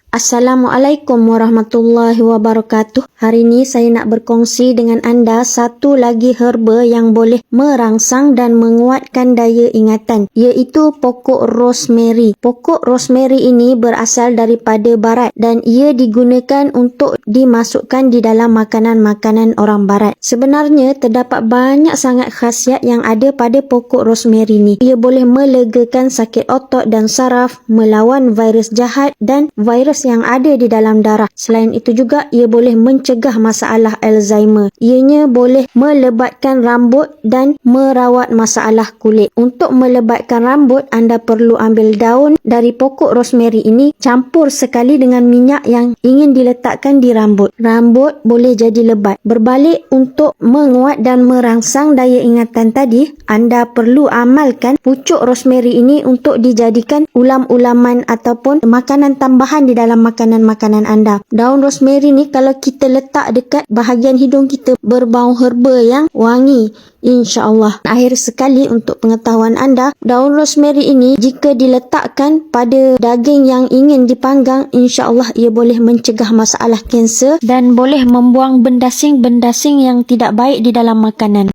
Assalamualaikum warahmatullahi wabarakatuh. Hari ini saya nak berkongsi dengan anda satu lagi herba yang boleh merangsang dan menguatkan daya ingatan, iaitu pokok rosemary. Pokok rosemary ini berasal daripada barat dan ia digunakan untuk dimasukkan di dalam makanan-makanan orang barat. Sebenarnya terdapat banyak sangat khasiat yang ada pada pokok rosemary ni. Ia boleh melegakan sakit otot dan saraf, melawan virus jahat dan virus yang ada di dalam darah. Selain itu juga, ia boleh mencegah masalah Alzheimer. Ianya boleh melebatkan rambut dan merawat masalah kulit. Untuk melebatkan rambut, anda perlu ambil daun dari pokok rosemary ini, campur sekali dengan minyak yang ingin diletakkan di rambut. Rambut boleh jadi lebat. Berbalik, untuk menguat dan merangsang daya ingatan tadi, anda perlu amalkan pucuk rosemary ini untuk dijadikan ulam-ulaman ataupun makanan tambahan di dalam makanan-makanan anda. Daun rosemary ni kalau kita letak dekat bahagian hidung kita, berbau herba yang wangi, insya-Allah. Akhir sekali, untuk pengetahuan anda, daun rosemary ini jika diletakkan pada daging yang ingin dipanggang, insya-Allah ia boleh mencegah masalah kanser dan boleh membuang bendasing-bendasing yang tidak baik di dalam makanan.